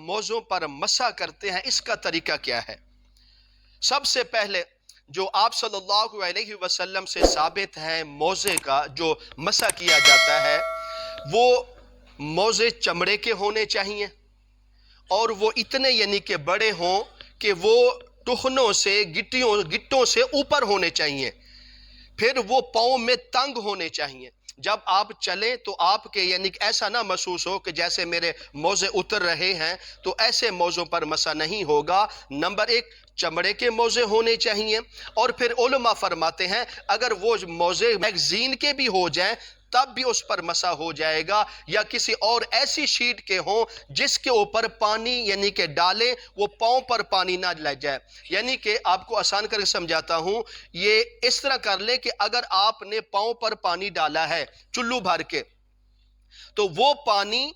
موزوں پر مسح کرتے ہیں اس کا طریقہ کیا ہے؟ سب سے پہلے جو آپ صلی اللہ علیہ وسلم سے ثابت ہے موزے کا جو مسح کیا جاتا ہے وہ موزے چمڑے کے ہونے چاہیے اور وہ اتنے یعنی کہ بڑے ہوں کہ وہ ٹخنوں سے گٹوں سے اوپر ہونے چاہیے، پھر وہ پاؤں میں تنگ ہونے چاہیے۔ جب آپ چلیں تو آپ کے یعنی کہ ایسا نہ محسوس ہو کہ جیسے میرے موزے اتر رہے ہیں، تو ایسے موزوں پر مسح نہیں ہوگا۔ نمبر ایک، چمڑے کے موزے ہونے چاہیے، اور پھر علماء فرماتے ہیں اگر وہ موزے میگزین کے بھی ہو جائیں تب بھی اس پر مسح ہو جائے گا، یا کسی اور ایسی شیٹ کے ہوں جس کے اوپر پانی یعنی کہ ڈالیں وہ پاؤں پر پانی نہ لگ جائے۔ یعنی کہ آپ کو آسان کر کے سمجھاتا ہوں، یہ اس طرح کر لیں کہ اگر آپ نے پاؤں پر پانی ڈالا ہے چلو بھر کے تو وہ پانی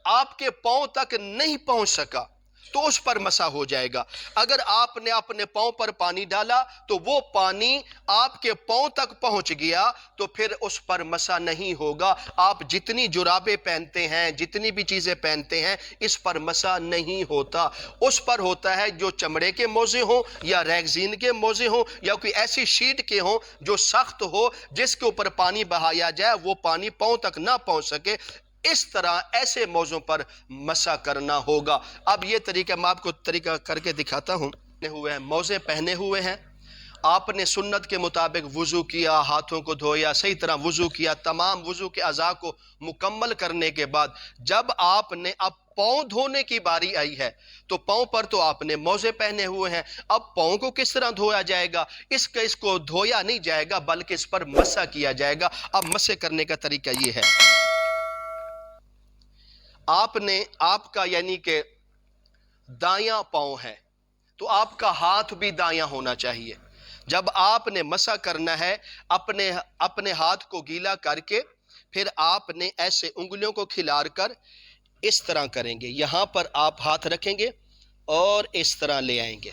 آپ کے پاؤں تک نہیں پہنچ سکا تو اس پر مسح ہو جائے گا۔ اگر آپ نے اپنے پاؤں پر پانی ڈالا تو وہ پانی آپ کے پاؤں تک پہنچ گیا تو پھر اس پر مسح نہیں ہوگا۔ آپ جتنی جرابیں پہنتے ہیں، جتنی بھی چیزیں پہنتے ہیں، اس پر مسح نہیں ہوتا۔ اس پر ہوتا ہے جو چمڑے کے موزے ہوں یا ریگزین کے موزے ہوں یا کوئی ایسی شیٹ کے ہوں جو سخت ہو جس کے اوپر پانی بہایا جائے وہ پانی پاؤں تک نہ پہنچ سکے، اس طرح ایسے موضوع پر مسح کرنا ہوگا۔ اب یہ طریقہ میں آپ کو طریقہ کر کے دکھاتا ہوں۔ موزے پہنے ہوئے ہیں، آپ نے سنت کے مطابق وضو کیا، ہاتھوں کو دھویا، صحیح طرح وضو کیا، تمام وضو کے اعضاء کو مکمل کرنے کے بعد جب آپ نے اب پاؤں دھونے کی باری آئی ہے تو پاؤں پر تو آپ نے موزے پہنے ہوئے ہیں، اب پاؤں کو کس طرح دھویا جائے گا؟ اس کو دھویا نہیں جائے گا بلکہ اس پر مسح کیا جائے گا۔ اب مسح کرنے کا طریقہ یہ ہے، آپ کا یعنی کہ دایاں پاؤں ہے تو آپ کا ہاتھ بھی دایاں ہونا چاہیے۔ جب آپ نے مسح کرنا ہے اپنے ہاتھ کو گیلا کر کے پھر آپ نے ایسے انگلیوں کو کھلار کر اس طرح کریں گے، یہاں پر آپ ہاتھ رکھیں گے اور اس طرح لے آئیں گے۔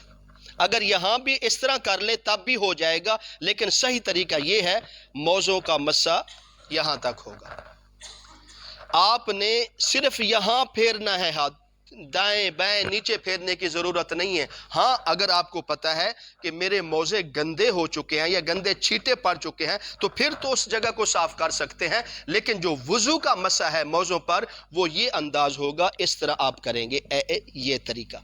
اگر یہاں بھی اس طرح کر لیں تب بھی ہو جائے گا، لیکن صحیح طریقہ یہ ہے موزوں کا مسح یہاں تک ہوگا۔ آپ نے صرف یہاں پھیرنا ہے ہاتھ، دائیں بائیں نیچے پھیرنے کی ضرورت نہیں ہے۔ ہاں اگر آپ کو پتا ہے کہ میرے موزے گندے ہو چکے ہیں یا گندے چھینٹے پڑ چکے ہیں تو پھر تو اس جگہ کو صاف کر سکتے ہیں، لیکن جو وضو کا مسح ہے موزوں پر وہ یہ انداز ہوگا، اس طرح آپ کریں گے، یہ طریقہ،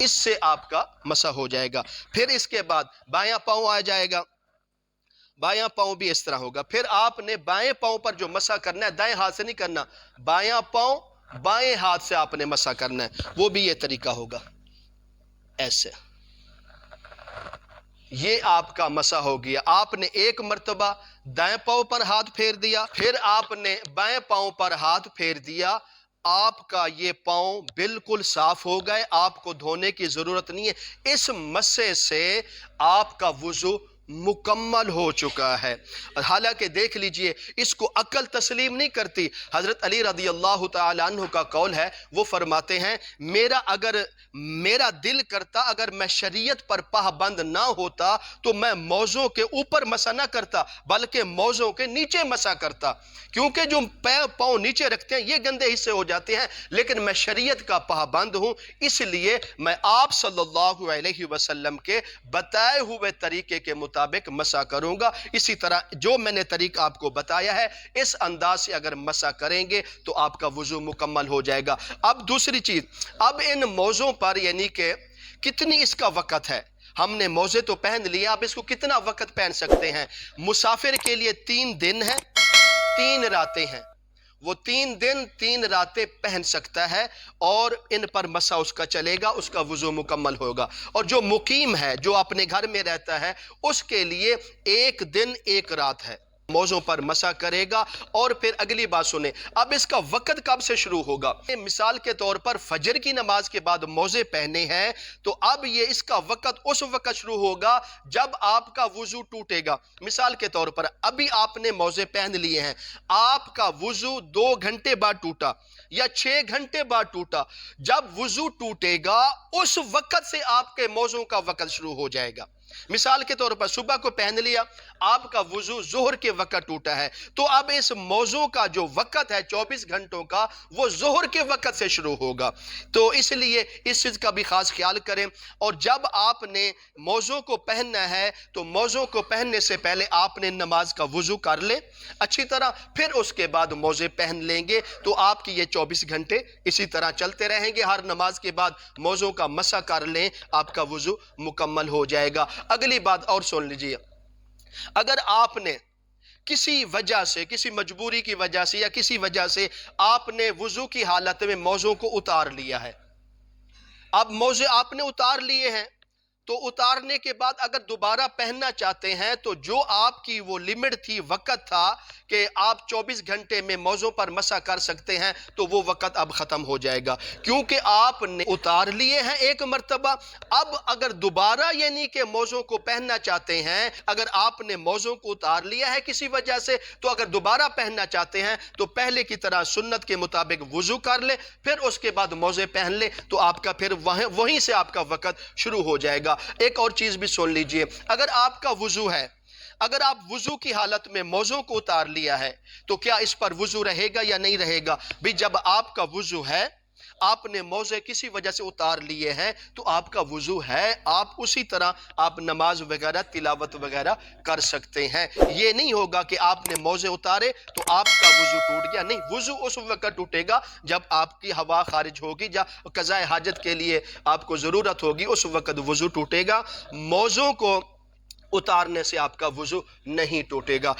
اس سے آپ کا مسح ہو جائے گا۔ پھر اس کے بعد بایاں پاؤں آ جائے گا، بایاں پاؤں بھی اس طرح ہوگا۔ پھر آپ نے بائیں پاؤں پر جو مسح کرنا ہے دائیں ہاتھ سے نہیں کرنا، بایاں پاؤں بائیں ہاتھ سے آپ نے مسح کرنا ہے، وہ بھی یہ طریقہ ہوگا، ایسے۔ یہ آپ کا مسح ہو گیا۔ آپ نے ایک مرتبہ دائیں پاؤں پر ہاتھ پھیر دیا، پھر آپ نے بائیں پاؤں پر ہاتھ پھیر دیا، آپ کا یہ پاؤں بالکل صاف ہو گئے، آپ کو دھونے کی ضرورت نہیں ہے۔ اس مسح سے آپ کا وضو مکمل ہو چکا ہے۔ حالانکہ دیکھ لیجئے اس کو عقل تسلیم نہیں کرتی۔ حضرت علی رضی اللہ تعالی عنہ کا قول ہے، وہ فرماتے ہیں میرا دل کرتا اگر میں شریعت پر پابند نہ ہوتا تو میں موزوں کے اوپر مسح نہ کرتا بلکہ موزوں کے نیچے مسح کرتا، کیونکہ جو پاؤں نیچے رکھتے ہیں یہ گندے حصے ہو جاتے ہیں، لیکن میں شریعت کا پابند ہوں اس لیے میں آپ صلی اللہ علیہ وسلم کے بتائے ہوئے طریقے کے مطابق مسح کروں گا۔ اسی طرح جو میں نے طریقہ آپ کو بتایا ہے اس انداز سے اگر مسح کریں گے تو آپ کا وضو مکمل ہو جائے گا۔ اب دوسری چیز، اب ان موزوں پر یعنی کہ کتنی اس کا وقت ہے؟ ہم نے موزے تو پہن لیا، اب اس کو کتنا وقت پہن سکتے ہیں؟ مسافر کے لیے 3 دن ہیں 3 راتیں ہیں، وہ 3 دن 3 راتیں پہن سکتا ہے اور ان پر مسح اس کا چلے گا، اس کا وضو مکمل ہوگا۔ اور جو مقیم ہے، جو اپنے گھر میں رہتا ہے، اس کے لیے 1 دن 1 رات ہے، موزوں پر مسح کرے گا۔ اور پھر اگلی بات سنیں، اب اس کا وقت کب سے شروع ہوگا؟ مثال کے طور پر فجر کی نماز کے بعد موزے پہنے ہیں تو اب یہ اس کا وقت اس وقت شروع ہوگا جب آپ کا وضو ٹوٹے گا۔ مثال کے طور پر ابھی آپ نے موزے پہن لیے ہیں، آپ کا وضو 2 گھنٹے بعد ٹوٹا یا 6 گھنٹے بعد ٹوٹا، جب وضو ٹوٹے گا اس وقت سے آپ کے موزوں کا وقت شروع ہو جائے گا۔ مثال کے طور پر صبح کو پہن لیا، آپ کا وضو ظہر کے وقت ٹوٹا ہے، تو اب اس موضوع کا جو وقت ہے 24 گھنٹوں کا وہ ظہر کے وقت سے شروع ہوگا۔ تو اس لیے اس چیز کا بھی خاص خیال کریں، اور جب آپ نے موضوع کو پہننا ہے تو موضوع کو پہننے سے پہلے آپ نے نماز کا وضو کر لیں اچھی طرح، پھر اس کے بعد موزے پہن لیں گے تو آپ کی یہ 24 گھنٹے اسی طرح چلتے رہیں گے۔ ہر نماز کے بعد موضوع کا مسح کر لیں، آپ کا وضو مکمل ہو جائے گا۔ اگلی بات اور سن لیجئے، اگر آپ نے کسی وجہ سے، کسی مجبوری کی وجہ سے یا کسی وجہ سے آپ نے وضو کی حالت میں موضوع کو اتار لیا ہے، اب موزے آپ نے اتار لیے ہیں، تو اتارنے کے بعد اگر دوبارہ پہننا چاہتے ہیں تو جو آپ کی وہ لمٹ تھی، وقت تھا کہ آپ 24 گھنٹے میں موضوع پر مسح کر سکتے ہیں، تو وہ وقت اب ختم ہو جائے گا، کیونکہ آپ نے اتار لیے ہیں ایک مرتبہ۔ اب اگر دوبارہ یعنی کہ موضوع کو پہننا چاہتے ہیں، اگر آپ نے موضوع کو اتار لیا ہے کسی وجہ سے، تو اگر دوبارہ پہننا چاہتے ہیں تو پہلے کی طرح سنت کے مطابق وضو کر لیں، پھر اس کے بعد موزے پہن لیں، تو آپ کا پھر وہیں سے آپ کا وقت شروع ہو جائے گا۔ ایک اور چیز بھی سن لیجئے، اگر آپ کا وضو ہے، اگر آپ وضو کی حالت میں موضوع کو اتار لیا ہے تو کیا اس پر وضو رہے گا یا نہیں رہے گا؟ بھی جب آپ کا وضو ہے، آپ نے موضوع کسی وجہ سے اتار لیے ہیں تو آپ کا وضو ہے، آپ اسی طرح آپ نماز وغیرہ تلاوت وغیرہ کر سکتے ہیں۔ یہ نہیں ہوگا کہ آپ نے موضوع اتارے تو آپ کا وضو ٹوٹ گیا، نہیں، وضو اس وقت ٹوٹے گا جب آپ کی ہوا خارج ہوگی، جب قضاء حاجت کے لیے آپ کو ضرورت ہوگی، اس وقت وضو ٹوٹے گا۔ موضوع کو اتارنے سے آپ کا وضو نہیں ٹوٹے گا۔